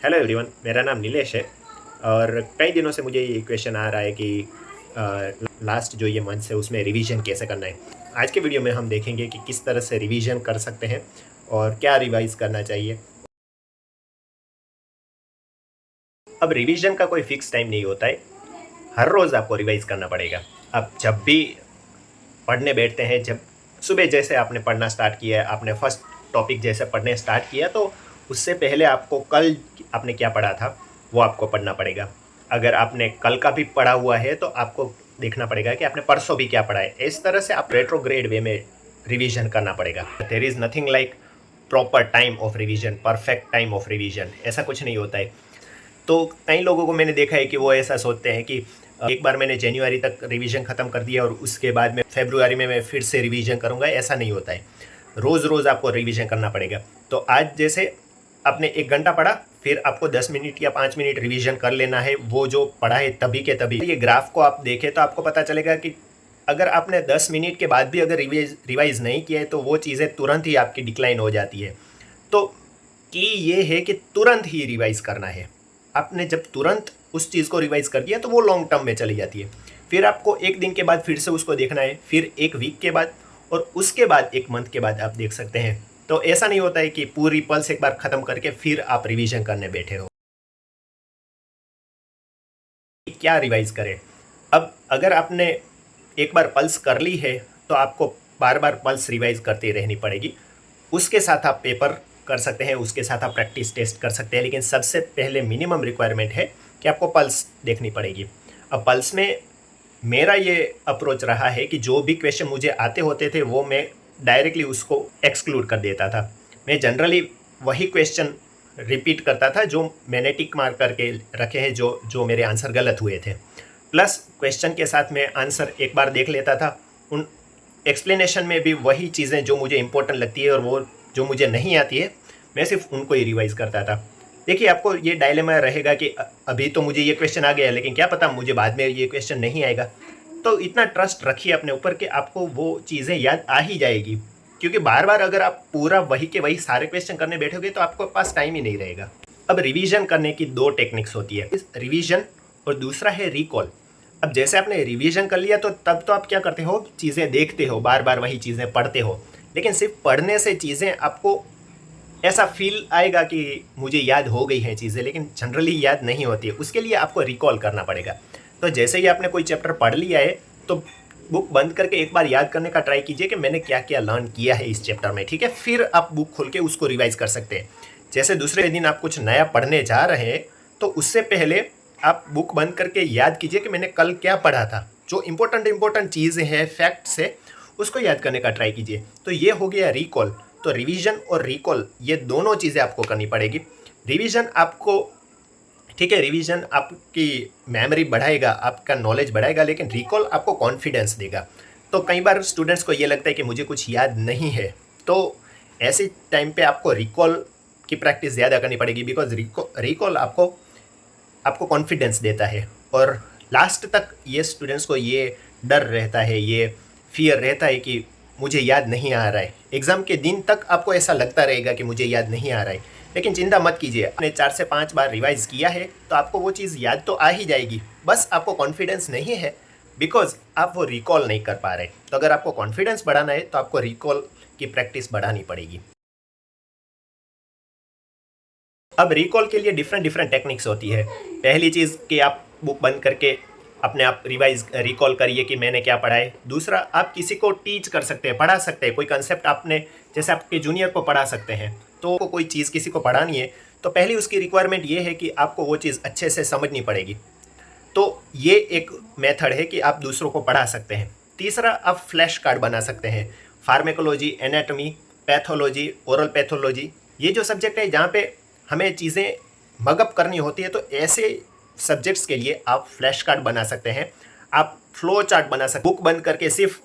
Hello everyone, मेरा नाम नीलेश है। और कई दिनों से मुझे ये क्वेश्चन आ रहा है कि लास्ट जो ये मंथ है उसमें रिवीजन कैसे करना है। आज के वीडियो में हम देखेंगे कि किस तरह से रिवीजन कर सकते हैं और क्या रिवाइज करना चाहिए। अब रिवीजन का कोई फिक्स टाइम नहीं होता है, हर रोज़ आपको रिवाइज करना पड़ेगा। अब जब भी पढ़ने बैठते हैं, जब सुबह जैसे आपने पढ़ना स्टार्ट किया है, आपने फर्स्ट टॉपिक जैसे पढ़ने स्टार्ट किया, तो उससे पहले आपको कल आपने क्या पढ़ा था वो आपको पढ़ना पड़ेगा। अगर आपने कल का भी पढ़ा हुआ है तो आपको देखना पड़ेगा कि आपने परसों भी क्या पढ़ा है। इस तरह से आप रेट्रोग्रेड वे में रिवीजन करना पड़ेगा। There is nothing like proper time of revision, perfect time of revision, ऐसा कुछ नहीं होता है। तो कई लोगों को मैंने देखा है कि वो ऐसा सोचते हैं कि एक बार मैंने जनवरी तक रिवीजन ख़त्म कर दिया और उसके बाद में फरवरी में मैं फिर से रिवीजन करूँगा। ऐसा नहीं होता है, रोज़ रोज़ आपको रिवीजन करना पड़ेगा। तो आज जैसे आपने 1 घंटा पढ़ा, फिर आपको 10 मिनट या 5 मिनट रिवीजन कर लेना है, वो जो पढ़ा है तभी के तभी। ये ग्राफ को आप देखें तो आपको पता चलेगा कि अगर आपने 10 मिनट के बाद भी अगर रिवाइज नहीं किया है तो वो चीज़ें तुरंत ही आपकी डिक्लाइन हो जाती है। तो की ये है कि तुरंत ही रिवाइज करना है। आपने जब तुरंत उस चीज़ को रिवाइज कर दिया तो वो लॉन्ग टर्म में चली जाती है। फिर आपको 1 दिन के बाद फिर से उसको देखना है, फिर 1 वीक के बाद, और उसके बाद 1 मंथ के बाद आप देख सकते हैं। तो ऐसा नहीं होता है कि पूरी पल्स एक बार ख़त्म करके फिर आप रिवीजन करने बैठे हो। क्या रिवाइज करें? अब अगर आपने एक बार पल्स कर ली है तो आपको बार बार पल्स रिवाइज करती रहनी पड़ेगी। उसके साथ आप पेपर कर सकते हैं, उसके साथ आप प्रैक्टिस टेस्ट कर सकते हैं, लेकिन सबसे पहले मिनिमम रिक्वायरमेंट है कि आपको पल्स देखनी पड़ेगी। अब पल्स में मेरा ये अप्रोच रहा है कि जो भी क्वेश्चन मुझे आते होते थे वो मैं डायरेक्टली उसको एक्सक्लूड कर देता था। मैं जनरली वही क्वेश्चन रिपीट करता था जो मैंने टिक मार करके रखे हैं, जो जो मेरे आंसर गलत हुए थे। प्लस क्वेश्चन के साथ मैं आंसर एक बार देख लेता था, उन एक्सप्लेनेशन में भी वही चीज़ें जो मुझे इंपॉर्टेंट लगती है और वो जो मुझे नहीं आती है मैं सिर्फ उनको ही रिवाइज़ करता था। देखिए, आपको ये डायलेमा रहेगा कि अभी तो मुझे ये क्वेश्चन आ गया, लेकिन क्या पता मुझे बाद में ये क्वेश्चन नहीं आएगा। तो इतना ट्रस्ट रखिए अपने ऊपर कि आपको वो चीज़ें याद आ ही जाएगी, क्योंकि बार बार अगर आप पूरा वही के वही सारे क्वेश्चन करने बैठोगे तो आपके पास टाइम ही नहीं रहेगा। अब रिवीजन करने की 2 टेक्निक्स होती है, रिवीजन और दूसरा है रिकॉल। अब जैसे आपने रिवीजन कर लिया तो तब तो आप क्या करते हो, चीज़ें देखते हो, बार बार वही चीज़ें पढ़ते हो, लेकिन सिर्फ पढ़ने से चीज़ें आपको ऐसा फील आएगा कि मुझे याद हो गई हैं चीज़ें, लेकिन जनरली याद नहीं होती है। उसके लिए आपको रिकॉल करना पड़ेगा। तो जैसे ही आपने कोई चैप्टर पढ़ लिया है तो बुक बंद करके एक बार याद करने का ट्राई कीजिए कि मैंने क्या क्या लर्न किया है इस चैप्टर में, ठीक है। फिर आप बुक खोल के उसको रिवाइज कर सकते हैं। जैसे दूसरे दिन आप कुछ नया पढ़ने जा रहे हैं तो उससे पहले आप बुक बंद करके याद कीजिए कि मैंने कल क्या पढ़ा था। जो इंपॉर्टेंट चीज़ें हैं, फैक्ट्स है, उसको याद करने का ट्राई कीजिए। तो ये हो गया रिकॉल। तो रिवीजन और रिकॉल ये दोनों चीज़ें आपको करनी पड़ेगी। रिवीजन आपको, ठीक है, रिवीजन आपकी मेमोरी बढ़ाएगा, आपका नॉलेज बढ़ाएगा, लेकिन रिकॉल आपको कॉन्फिडेंस देगा। तो कई बार स्टूडेंट्स को ये लगता है कि मुझे कुछ याद नहीं है, तो ऐसे टाइम पे आपको रिकॉल की प्रैक्टिस ज़्यादा करनी पड़ेगी, बिकॉज रिकॉल आपको आपको कॉन्फिडेंस देता है। और लास्ट तक ये स्टूडेंट्स को ये डर रहता है, ये फियर रहता है कि मुझे याद नहीं आ रहा है। एग्ज़ाम के दिन तक आपको ऐसा लगता रहेगा कि मुझे याद नहीं आ रहा है, लेकिन चिंता मत कीजिए, आपने 4 से 5 बार रिवाइज़ किया है तो आपको वो चीज़ याद तो आ ही जाएगी। बस आपको कॉन्फिडेंस नहीं है, बिकॉज आप वो रिकॉल नहीं कर पा रहे। तो अगर आपको कॉन्फिडेंस बढ़ाना है तो आपको रिकॉल की प्रैक्टिस बढ़ानी पड़ेगी। अब रिकॉल के लिए डिफरेंट डिफरेंट टेक्निक्स होती है। पहली चीज़ कि आप बुक बंद करके अपने आप रिकॉल करिए कि मैंने क्या पढ़ा है। दूसरा, आप किसी को टीच कर सकते हैं, पढ़ा सकते हैं। कोई कंसेप्ट आपने, जैसे आपके जूनियर को पढ़ा सकते हैं, तो कोई चीज़ किसी को पढ़ानी है तो पहली उसकी रिक्वायरमेंट ये है कि आपको वो चीज़ अच्छे से समझनी पड़ेगी। तो ये एक मेथड है कि आप दूसरों को पढ़ा सकते हैं। तीसरा, आप फ्लैश कार्ड बना सकते हैं। Pharmacology, anatomy, pathology, oral pathology, ये जो सब्जेक्ट है जहाँ पे हमें चीज़ें मगअप करनी होती है, तो ऐसे सब्जेक्ट्स के लिए आप फ्लैश कार्ड बना सकते हैं। आप फ्लो चार्ट बना सकते हैं, बुक बंद करके सिर्फ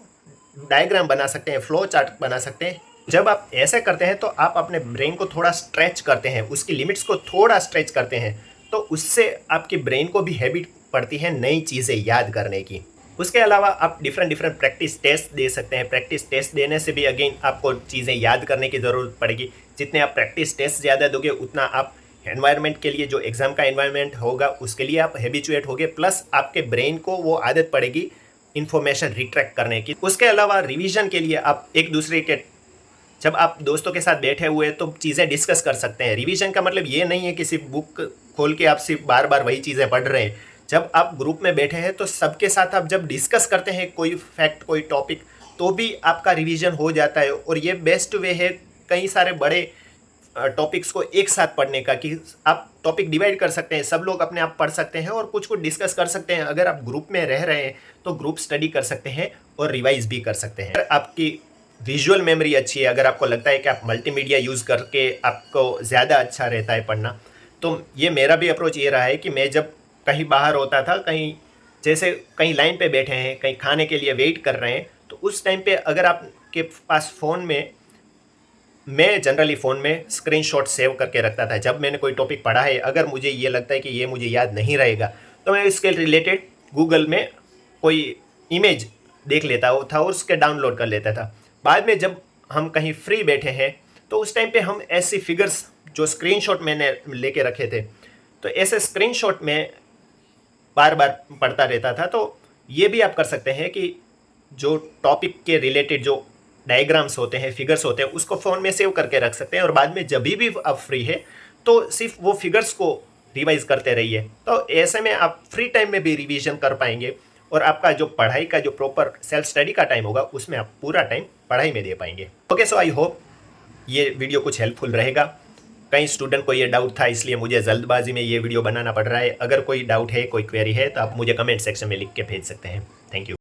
डायग्राम बना सकते हैं, फ्लो चार्ट बना सकते हैं। जब आप ऐसे करते हैं तो आप अपने ब्रेन को थोड़ा स्ट्रेच करते हैं, उसकी लिमिट्स को थोड़ा स्ट्रेच करते हैं, तो उससे आपके ब्रेन को भी हैबिट पड़ती है नई चीज़ें याद करने की। उसके अलावा आप डिफरेंट डिफरेंट प्रैक्टिस टेस्ट दे सकते हैं। प्रैक्टिस टेस्ट देने से भी अगेन आपको चीज़ें याद करने की ज़रूरत पड़ेगी। जितने आप प्रैक्टिस टेस्ट ज़्यादा दोगे उतना आप एनवायरनमेंट के लिए, जो एग्ज़ाम का एनवायरनमेंट होगा उसके लिए आप हैबिचुएट होगे, प्लस आपके ब्रेन को वो आदत पड़ेगी इन्फॉर्मेशन रिट्रैक्ट करने की। उसके अलावा रिवीजन के लिए आप एक दूसरे के, जब आप दोस्तों के साथ बैठे हुए तो चीज़ें डिस्कस कर सकते हैं। रिवीजन का मतलब ये नहीं है कि सिर्फ बुक खोल के आप सिर्फ बार बार वही चीज़ें पढ़ रहे हैं। जब आप ग्रुप में बैठे हैं तो सबके साथ आप जब डिस्कस करते हैं कोई फैक्ट, कोई टॉपिक, तो भी आपका रिवीजन हो जाता है। और ये बेस्ट वे है कई सारे बड़े टॉपिक्स को एक साथ पढ़ने का, कि आप टॉपिक डिवाइड कर सकते हैं, सब लोग अपने आप पढ़ सकते हैं और कुछ डिस्कस कर सकते हैं। अगर आप ग्रुप में रह रहे हैं तो ग्रुप स्टडी कर सकते हैं और रिवाइज भी कर सकते हैं। अगर आपकी विजुअल मेमोरी अच्छी है, अगर आपको लगता है कि आप मल्टीमीडिया यूज़ करके आपको ज़्यादा अच्छा रहता है पढ़ना, तो ये मेरा भी अप्रोच ये रहा है कि मैं जब कहीं बाहर होता था, कहीं जैसे कहीं लाइन पे बैठे हैं, कहीं खाने के लिए वेट कर रहे हैं, तो उस टाइम पे अगर आपके पास फ़ोन में, मैं जनरली फ़ोन में स्क्रीनशॉट सेव करके रखता था। जब मैंने कोई टॉपिक पढ़ा है, अगर मुझे ये लगता है कि ये मुझे याद नहीं रहेगा, तो मैं इसके रिलेटेड गूगल में कोई इमेज देख लेता था और उसके डाउनलोड कर लेता था। बाद में जब हम कहीं फ्री बैठे हैं तो उस टाइम पे हम ऐसी फिगर्स जो स्क्रीनशॉट मैंने लेके रखे थे, तो ऐसे स्क्रीनशॉट में बार बार पढ़ता रहता था। तो ये भी आप कर सकते हैं कि जो टॉपिक के रिलेटेड जो डायग्राम्स होते हैं, फिगर्स होते हैं, उसको फ़ोन में सेव करके रख सकते हैं और बाद में जब भी आप फ्री है तो सिर्फ वो फिगर्स को रिवाइज करते रहिए। तो ऐसे में आप फ्री टाइम में भी रिवीजन कर पाएंगे और आपका जो पढ़ाई का जो प्रॉपर सेल्फ स्टडी का टाइम होगा उसमें आप पूरा टाइम पढ़ाई में दे पाएंगे। ओके, सो आई होप ये वीडियो कुछ हेल्पफुल रहेगा। कई स्टूडेंट को ये डाउट था, इसलिए मुझे जल्दबाजी में ये वीडियो बनाना पड़ रहा है। अगर कोई डाउट है, कोई क्वेरी है, तो आप मुझे कमेंट सेक्शन में लिख के भेज सकते हैं। Thank you.